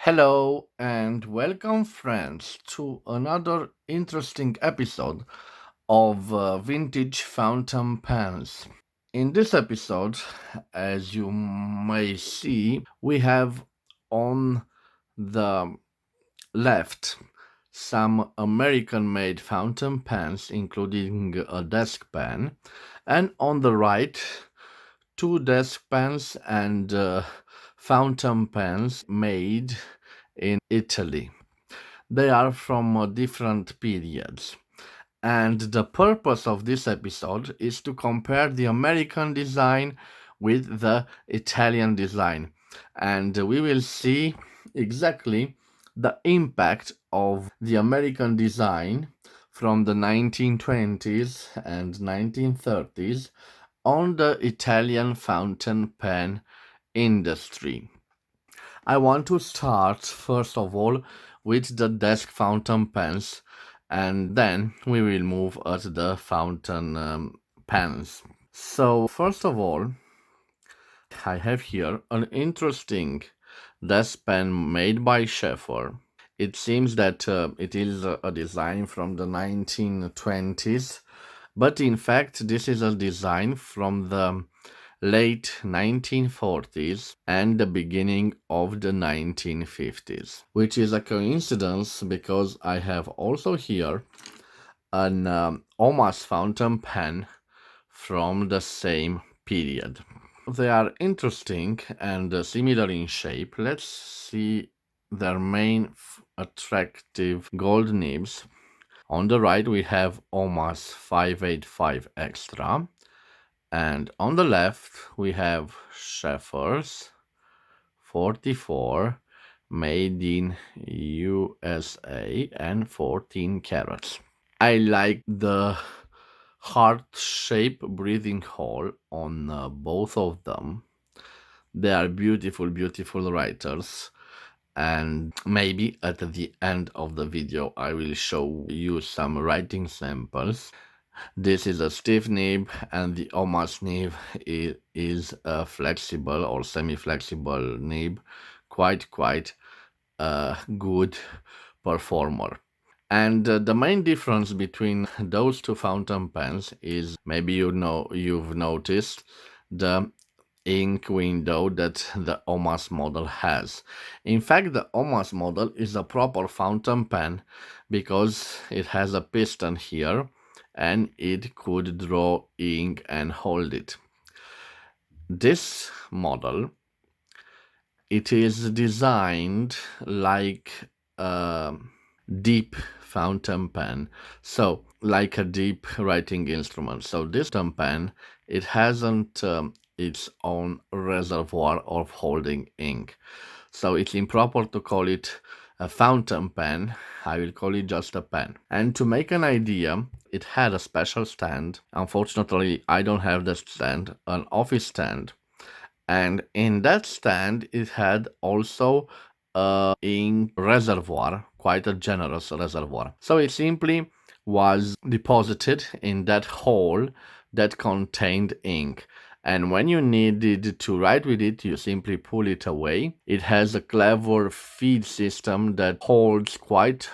Hello and welcome, friends, to another interesting episode of Vintage Fountain Pens. In this episode, as you may see, we have on the left some American made fountain pens, including a desk pen, and on the right, two desk pens and fountain pens made in Italy. They are from different periods. And the purpose of this episode is to compare the American design with the Italian design. And we will see exactly the impact of the American design from the 1920s and 1930s on the Italian fountain pen industry. I want to start first of all with the desk fountain pens, and then we will move at the fountain pens. So first of all, I have here an interesting desk pen made by Schaeffer. It seems that it is a design from the 1920s, but in fact this is a design from the late 1940s and the beginning of the 1950s, which is a coincidence because I have also here an Omas fountain pen from the same period. They are interesting and similar in shape. Let's see their main attractive gold nibs. On the right we have Omas 585 Extra, and on the left we have Schaeffer's 44 made in USA and 14 carats. I like the heart-shaped breathing hole on both of them. They are beautiful, beautiful writers. And maybe at the end of the video I will show you some writing samples. This is a stiff nib, and the Omas nib is a flexible or semi-flexible nib, quite a good performer. And the main difference between those two fountain pens is, maybe you've noticed, the ink window that the Omas model has. In fact, the Omas model is a proper fountain pen because it has a piston here and it could draw ink and hold it. This model, it is designed like a deep fountain pen, so like a deep writing instrument. So this fountain pen, it hasn't its own reservoir of holding ink, so it's improper to call it a fountain pen. I will call it just a pen. And to make an idea, it had a special stand. Unfortunately, I don't have the stand, an office stand. And in that stand, it had also a ink reservoir, quite a generous reservoir. So it simply was deposited in that hole that contained ink. And when you needed to write with it, you simply pull it away. It has a clever feed system that holds quite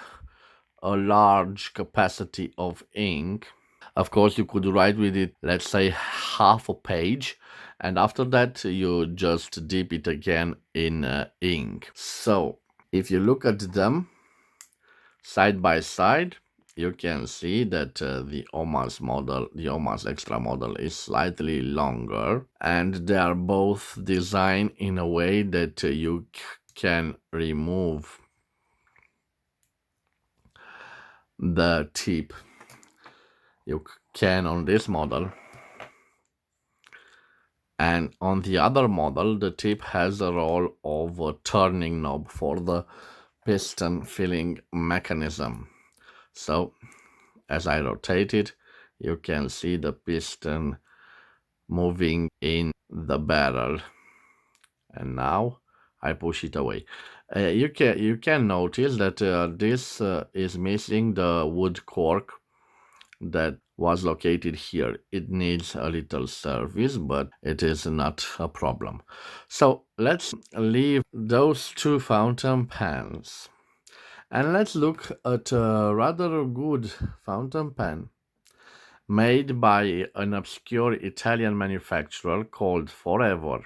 a large capacity of ink. Of course, you could write with it, let's say, half a page, and after that you just dip it again in ink. So if you look at them side by side, you can see that the Omas Extra model is slightly longer, and they are both designed in a way that you can remove the tip. You can on this model, and on the other model the tip has a role of a turning knob for the piston filling mechanism. So as I rotate it, you can see the piston moving in the barrel, and now I push it away. You can notice that this is missing the wood cork that was located here. It needs a little service, but it is not a problem. So let's leave those two fountain pens and let's look at a rather good fountain pen made by an obscure Italian manufacturer called Forever.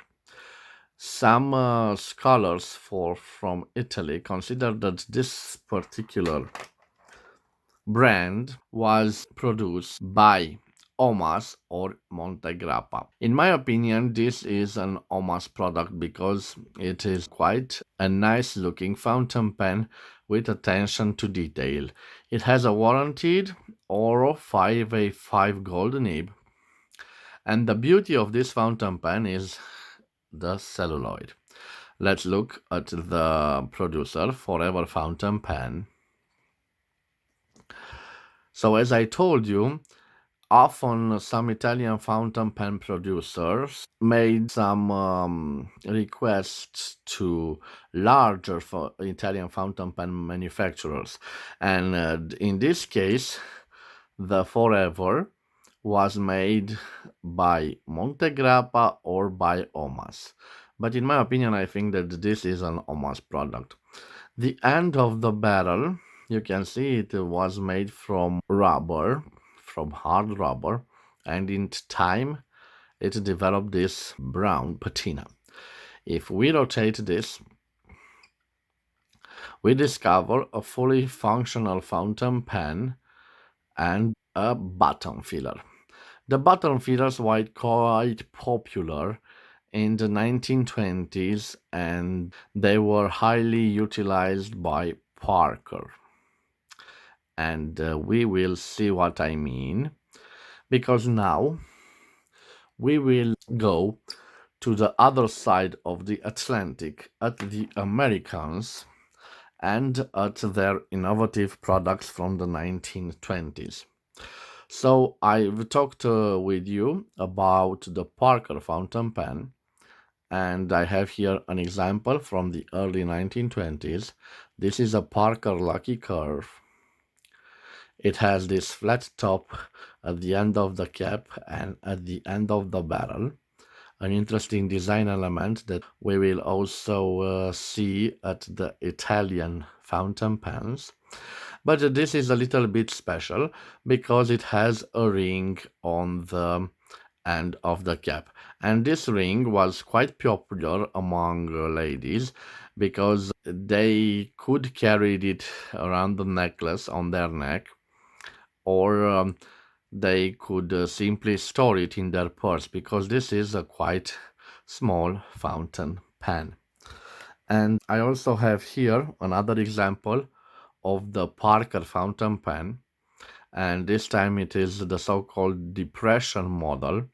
Some scholars from Italy consider that this particular brand was produced by Omas or Montegrappa. In my opinion, this is an Omas product because it is quite a nice looking fountain pen with attention to detail. It has a warranted Oro 5A5 gold nib, and the beauty of this fountain pen is the celluloid. Let's look at the producer, Forever Fountain Pen. So, as I told you, often some Italian fountain pen producers made some requests to larger Italian fountain pen manufacturers. And in this case, the Forever was made by Montegrappa or by Omas. But in my opinion, I think that this is an Omas product. The end of the barrel, you can see it was made from rubber, from hard rubber, and in time it developed this brown patina. If we rotate this, we discover a fully functional fountain pen and a button filler. The button fillers were quite popular in the 1920s and they were highly utilized by Parker. And we will see what I mean, because now we will go to the other side of the Atlantic at the Americans and at their innovative products from the 1920s. So I've talked with you about the Parker fountain pen, and I have here an example from the early 1920s. This is a Parker Lucky Curve. It has this flat top at the end of the cap and at the end of the barrel, an interesting design element that we will also see at the Italian fountain pens. But this is a little bit special because it has a ring on the end of the cap. And this ring was quite popular among ladies because they could carry it around the necklace on their neck, or they could simply store it in their purse because this is a quite small fountain pen. And I also have here another example of the Parker fountain pen, and this time it is the so-called Depression model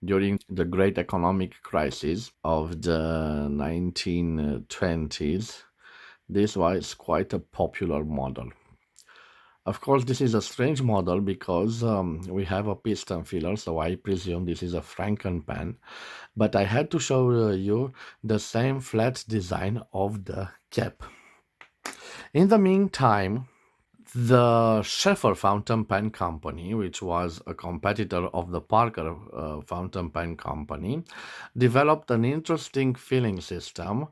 during the great economic crisis of the 1920s. This was quite a popular model. Of course, this is a strange model because we have a piston filler, so I presume this is a Franken pen. But I had to show you the same flat design of the cap. In the meantime, the Schaeffer Fountain Pen Company, which was a competitor of the Parker Fountain Pen Company, developed an interesting filling system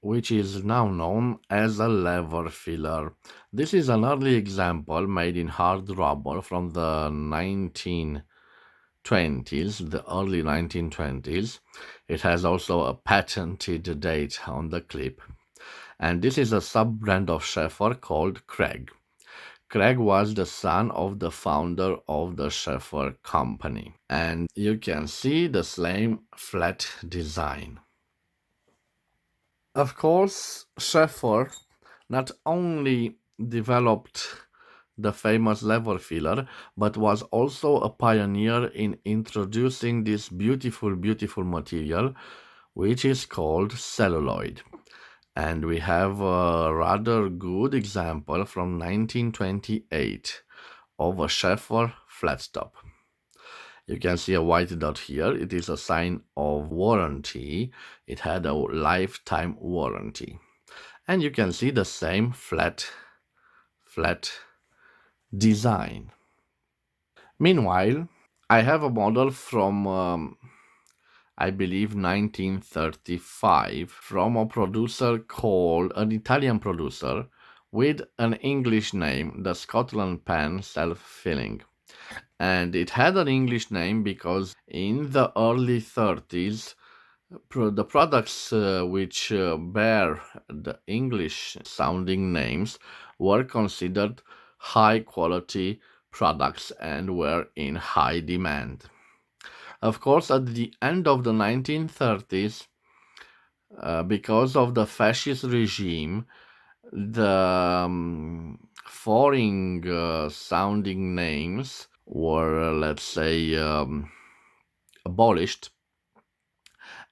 which is now known as a lever filler. This is an early example made in hard rubber from the 1920s, the early 1920s. It has also a patented date on the clip. And this is a sub-brand of Schaeffer called Craig. Craig was the son of the founder of the Schaeffer company. And you can see the same flat design. Of course, Schaeffer not only developed the famous lever filler, but was also a pioneer in introducing this beautiful, beautiful material, which is called celluloid. And we have a rather good example from 1928 of a Schaeffer flat top. You can see a white dot here. It is a sign of warranty. It had a lifetime warranty. And you can see the same flat design. Meanwhile, I have a model from, I believe, 1935 from a producer called an Italian producer with an English name, the Scotland Pen Self-Filling. And it had an English name because in the early 30s, the products which bear the English sounding names were considered high quality products and were in high demand. Of course, at the end of the 1930s, because of the fascist regime, the foreign sounding names were, let's say, abolished,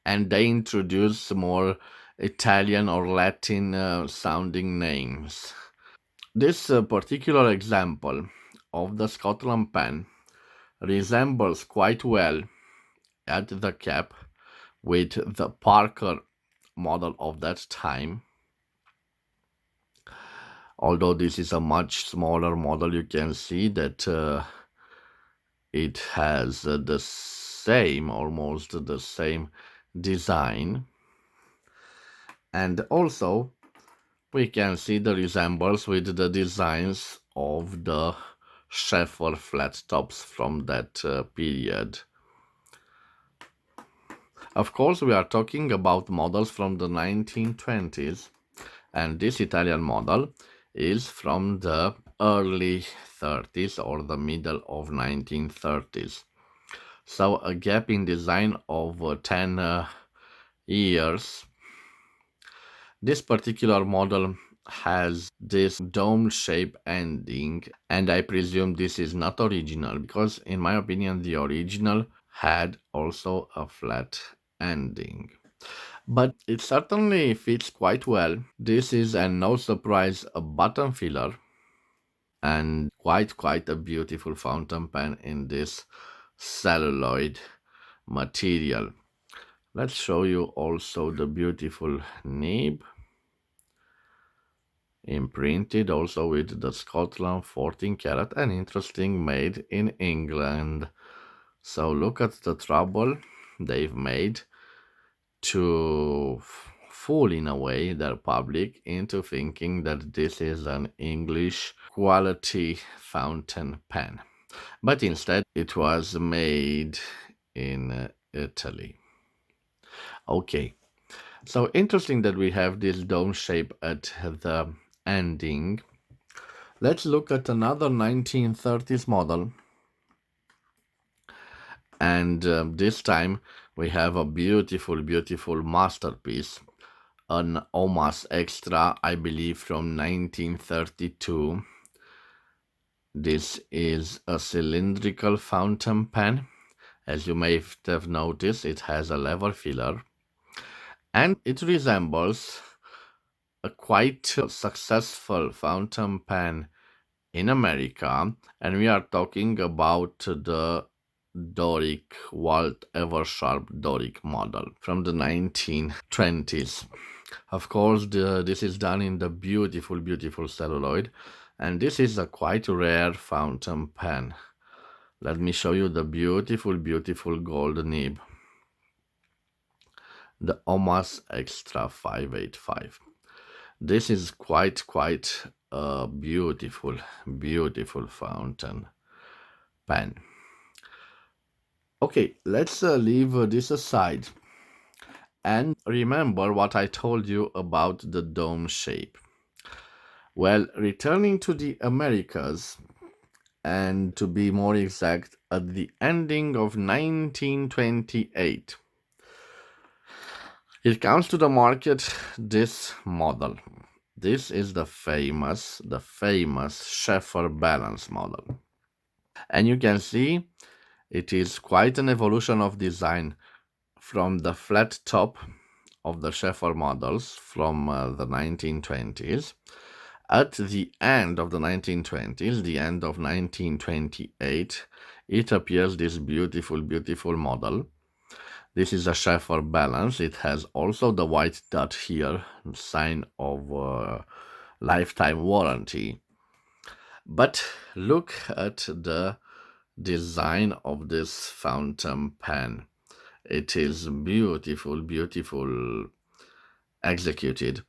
and they introduced more Italian or Latin sounding names. This particular example of the Scotland pen resembles quite well at the cap with the Parker model of that time. Although this is a much smaller model, you can see that it has the same, almost the same design. And also, we can see the resemblance with the designs of the Schaeffer flat tops from that period. Of course, we are talking about models from the 1920s, and this Italian model is from the early 30s or the middle of 1930s. So a gap in design of 10 years. This particular model has this dome shape ending, and I presume this is not original because in my opinion the original had also a flat ending. But it certainly fits quite well. This is, and no surprise, a button filler, and quite a beautiful fountain pen in this celluloid material. Let's show you also the beautiful nib, imprinted also with the Scotland 14 karat, and interesting, made in England. So look at the trouble they've made to fool in a way their public into thinking that this is an English quality fountain pen. But instead it was made in Italy. Okay, so interesting that we have this dome shape at the ending. Let's look at another 1930s model, and this time we have a beautiful masterpiece, an Omas Extra, I believe from 1932. This is a cylindrical fountain pen. As you may have noticed, it has a lever filler, and it resembles a quite successful fountain pen in America, and we are talking about the Doric Walt Eversharp Doric model from the 1920s. Of course, this is done in the beautiful celluloid, and this is a quite rare fountain pen. Let me show you the beautiful gold nib, the Omas Extra 585. This is quite a beautiful fountain pen. Okay, let's leave this aside and remember what I told you about the dome shape. Well, returning to the Americas, and to be more exact, at the ending of 1928, it comes to the market this model. This is the famous Schaeffer balance model. And you can see it is quite an evolution of design from the flat top of the Schaeffer models from the 1920s. At the end of the 1920s, the end of 1928, it appears this beautiful model. This is a Schaeffer balance. It has also the white dot here, sign of lifetime warranty. But look at the design of this fountain pen. It is beautiful, beautiful executed,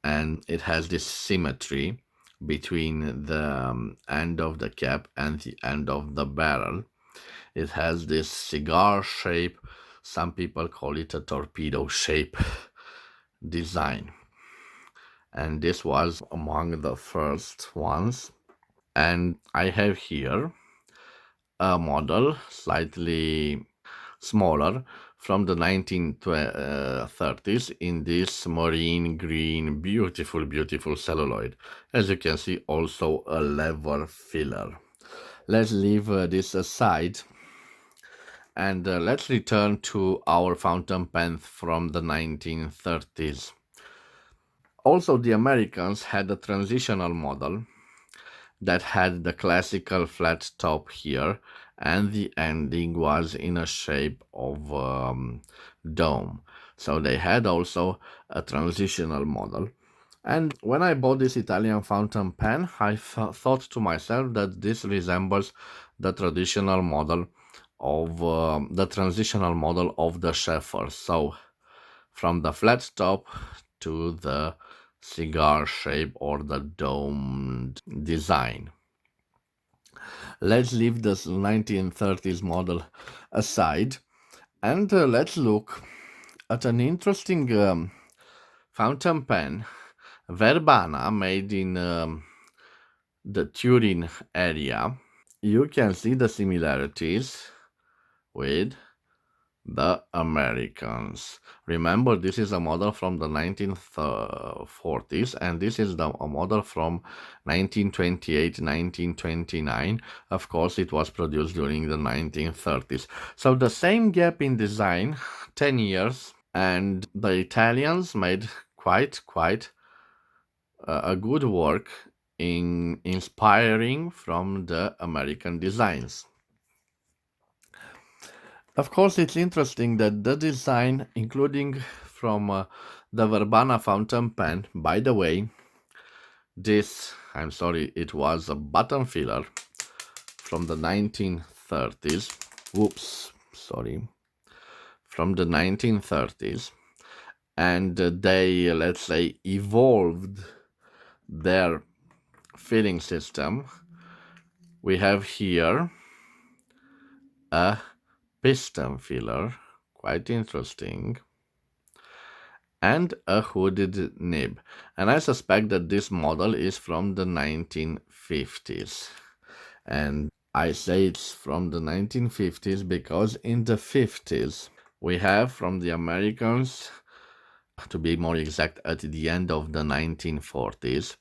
and it has this symmetry between the end of the cap and the end of the barrel. It has this cigar shape. Some people call it a torpedo shape design. And this was among the first ones. And I have here a model slightly smaller from the 1930s in this marine green, beautiful, beautiful celluloid. As you can see, also a lever filler. Let's leave this aside and let's return to our fountain pen from the 1930s. Also, the Americans had a transitional model that had the classical flat top here, and the ending was in a shape of dome. So they had also a transitional model. And when I bought this Italian fountain pen, I thought to myself that this resembles the traditional model of the transitional model of the Schaeffer. So from the flat top to the cigar shape or the domed design. Let's leave this 1930s model aside and let's look at an interesting fountain pen, Verbana, made in the Turin area. You can see the similarities with the Americans. Remember, this is a model from the 1940s, and this is a model from 1928, 1929. Of course, it was produced during the 1930s. So the same gap in design, 10 years, and the Italians made quite a good work in inspiring from the American designs. Of course, it's interesting that the design, including from the Verbana fountain pen, by the way, this, I'm sorry, it was a button filler from the 1930s. Whoops, sorry. From the 1930s. And they, let's say, evolved their filling system. We have here a piston filler, quite interesting, and a hooded nib. And I suspect that this model is from the 1950s. And I say it's from the 1950s because in the 50s we have from the Americans, to be more exact, at the end of the 1940s,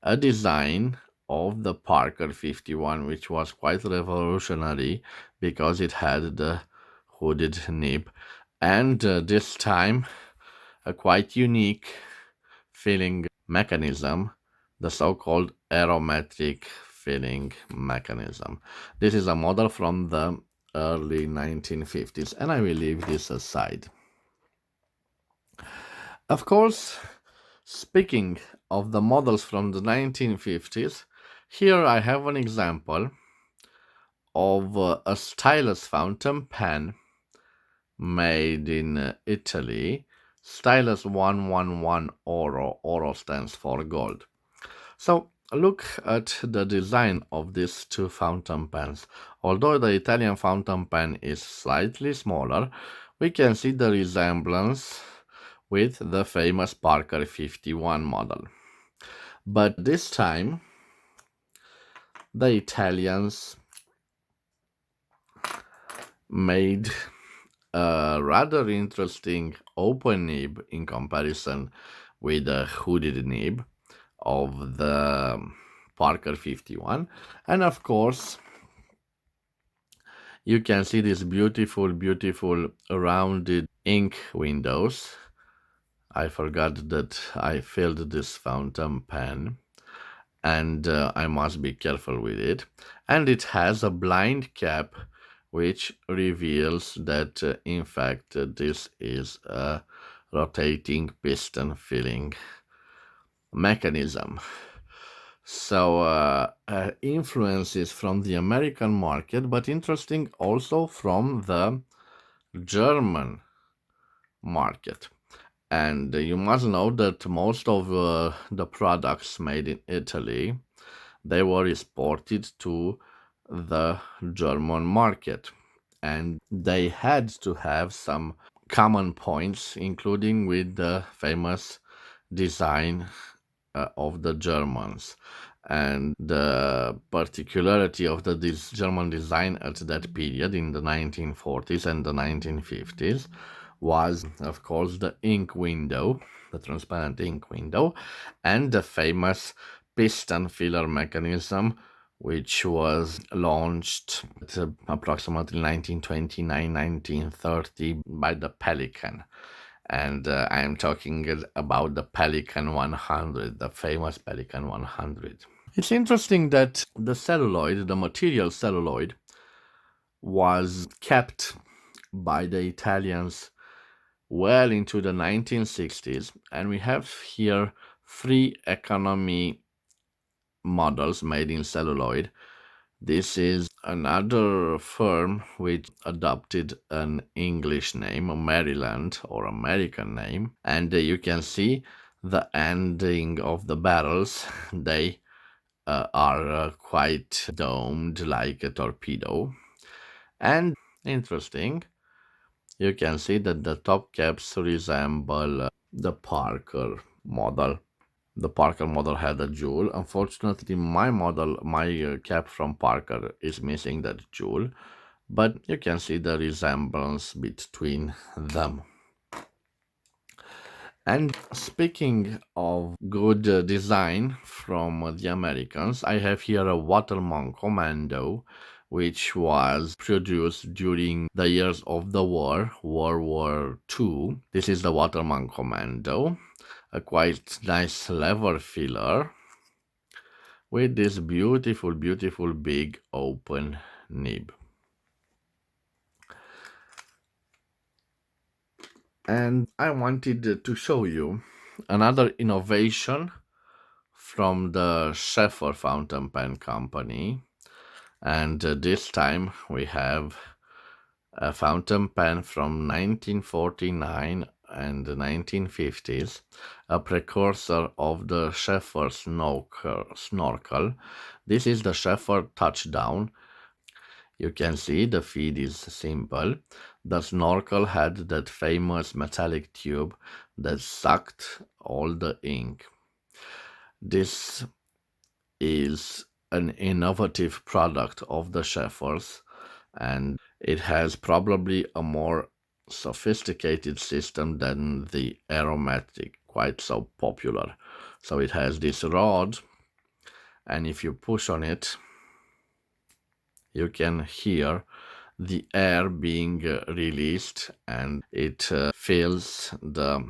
a design of the Parker 51, which was quite revolutionary because it had the hooded nib, and this time a quite unique filling mechanism, the so-called aerometric filling mechanism. This is a model from the early 1950s, and I will leave this aside. Of course, speaking of the models from the 1950s, here I have an example of a stylus fountain pen made in Italy. Stylus 111 Oro. Oro stands for gold. So look at the design of these two fountain pens. Although the Italian fountain pen is slightly smaller, we can see the resemblance with the famous Parker 51 model. But this time, the Italians made a rather interesting open nib in comparison with the hooded nib of the Parker 51. And of course, you can see these beautiful, beautiful rounded ink windows. I forgot that I filled this fountain pen, and I must be careful with it. And it has a blind cap which reveals that in fact this is a rotating piston filling mechanism. So influences from the American market, but interesting also from the German market. And you must know that most of the products made in Italy, they were exported to the German market, and they had to have some common points, including with the famous design of the Germans. And the particularity of the German design at that period in the 1940s and the 1950s was, of course, the ink window, the transparent ink window, and the famous piston filler mechanism, which was launched at approximately 1929 1930 by the Pelican. And I am talking about the Pelican 100, the famous Pelican 100. It's interesting that the celluloid, the material celluloid, was kept by the Italians well into the 1960s, and we have here three economy models made in celluloid. This is another firm which adopted an English name, a Maryland or American name, and you can see the ending of the barrels. They are quite domed like a torpedo. And interesting, you can see that the top caps resemble the Parker model. The Parker model had a jewel. Unfortunately, my cap from Parker is missing that jewel, but you can see the resemblance between them. And speaking of good design from the Americans, I have here a Waterman Commando, which was produced during the years of the war, World War II. This is the Waterman Commando, a quite nice lever filler with this beautiful, beautiful big open nib. And I wanted to show you another innovation from the Scheffer fountain pen company. And this time we have a fountain pen from 1949 and the 1950s, a precursor of the Scheffer snorkel. This is the Scheffer touchdown. You can see the feed is simple. The snorkel had that famous metallic tube that sucked all the ink. This is an innovative product of the Scheffers, and it has probably a more sophisticated system than the aromatic, quite so popular. So it has this rod, and if you push on it, you can hear the air being released, and it fills the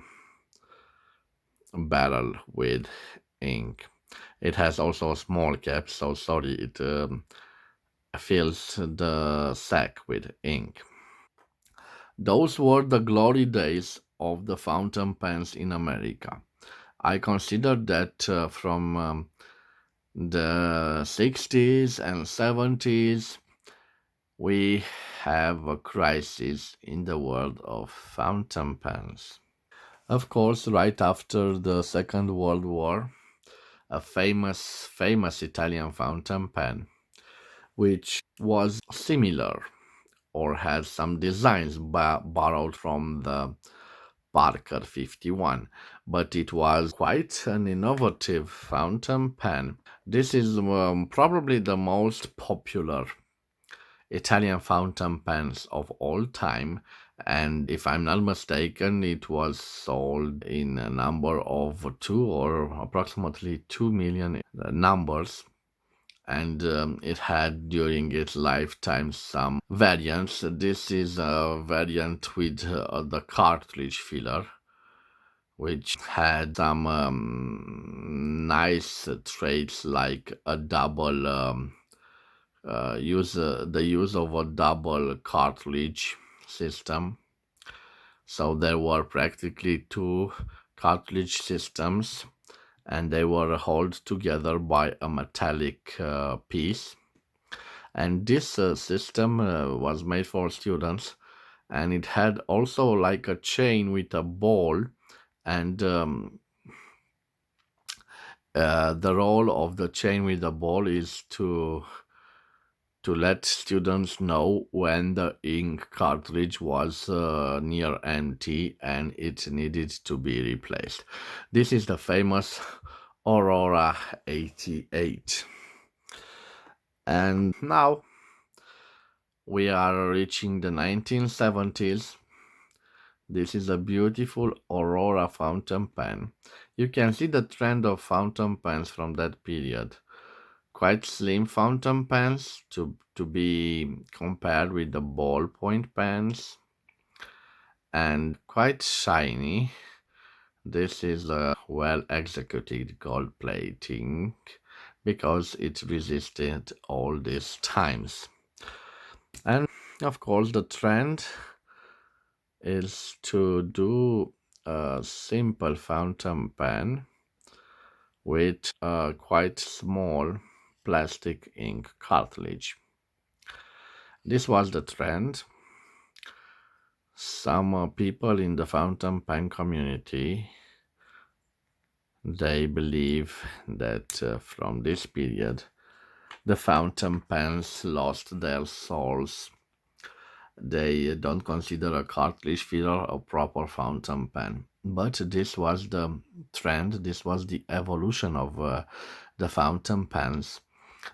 barrel with ink. It has also a small cap, so sorry, it fills the sack with ink. Those were the glory days of the fountain pens in America. I consider that from the 60s and 70s, we have a crisis in the world of fountain pens. Of course, right after the Second World War, a famous Italian fountain pen, which was similar or had some designs borrowed from the Parker 51, but it was quite an innovative fountain pen. This is probably the most popular Italian fountain pens of all time, and if I'm not mistaken, it was sold in a number of 2 million numbers, and it had during its lifetime some variants. This is a variant with the cartridge filler, which had some nice traits like a double the use of a double cartridge system. So there were practically two cartridge systems, and they were held together by a metallic piece. And this system was made for students, and it had also like a chain with a ball. And the role of the chain with the ball is to let students know when the ink cartridge was near empty and it needed to be replaced. This is the famous Aurora 88. And now we are reaching the 1970s. This is a beautiful Aurora fountain pen. You can see the trend of fountain pens from that period. Quite slim fountain pens to be compared with the ballpoint pens, and quite shiny. This is a well executed gold plating because it resisted all these times. And of course, the trend is to do a simple fountain pen with a quite small plastic ink cartridge. This was the trend. Some people in the fountain pen community, they believe that from this period the fountain pens lost their souls. They don't consider a cartridge filler a proper fountain pen. But this was the trend, this was the evolution of the fountain pens,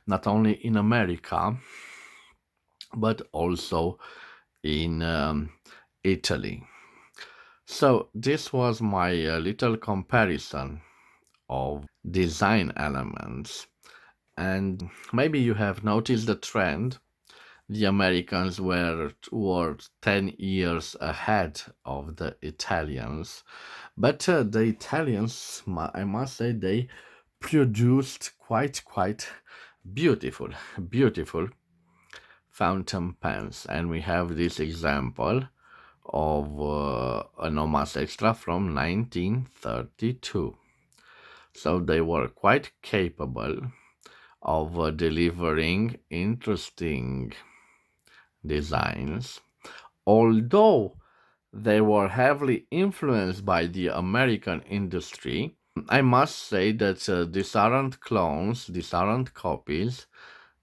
not only in America, but also in Italy. So, this was my little comparison of design elements. And maybe you have noticed the trend. The Americans were 10 years ahead of the Italians. But the Italians, I must say, they produced quite beautiful, beautiful fountain pens. And we have this example of an Omas Extra from 1932. So they were quite capable of delivering interesting designs, although they were heavily influenced by the American industry. I must say that these aren't clones, these aren't copies,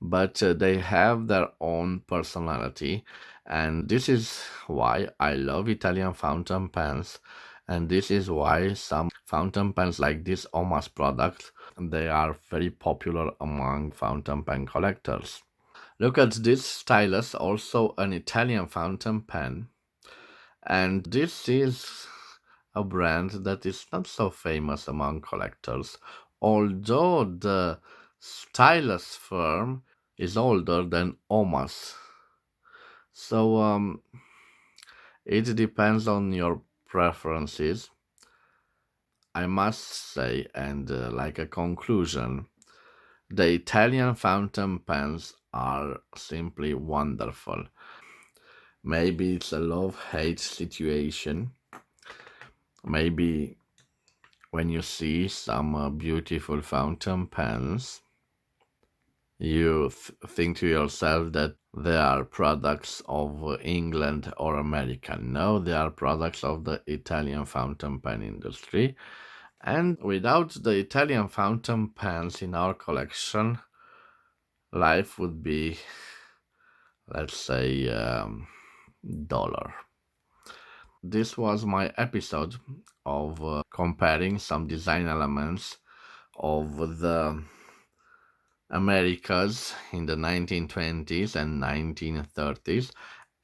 but they have their own personality. And this is why I love Italian fountain pens. And this is why some fountain pens like this Omas product, they are very popular among fountain pen collectors. Look at this stylus, also an Italian fountain pen. And this is a brand that is not so famous among collectors, although the stylus firm is older than Omas. So it depends on your preferences. I must say, and like a conclusion, the Italian fountain pens are simply wonderful. Maybe it's a love-hate situation. Maybe when you see some beautiful fountain pens, you think to yourself that they are products of England or America. No, they are products of the Italian fountain pen industry. And without the Italian fountain pens in our collection, life would be, let's say, duller. This was my episode of comparing some design elements of the Americas in the 1920s and 1930s,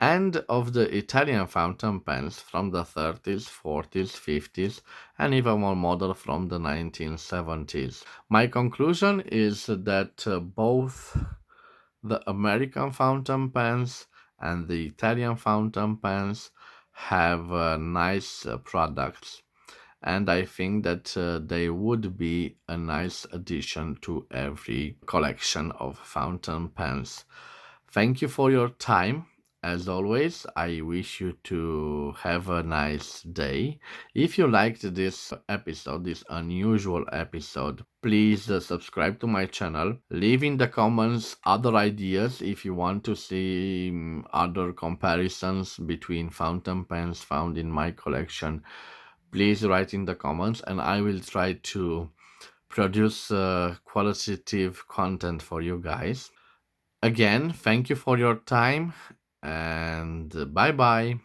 and of the Italian fountain pens from the 30s, 40s, 50s, and even more modern from the 1970s. My conclusion is that both the American fountain pens and the Italian fountain pens have nice products, and I think that they would be a nice addition to every collection of fountain pens. Thank you for your time. As always, I wish you to have a nice day. If you liked this episode, this unusual episode, please subscribe to my channel. Leave in the comments other ideas if you want to see other comparisons between fountain pens found in my collection. Please write in the comments and I will try to produce qualitative content for you guys. Again, thank you for your time and bye bye.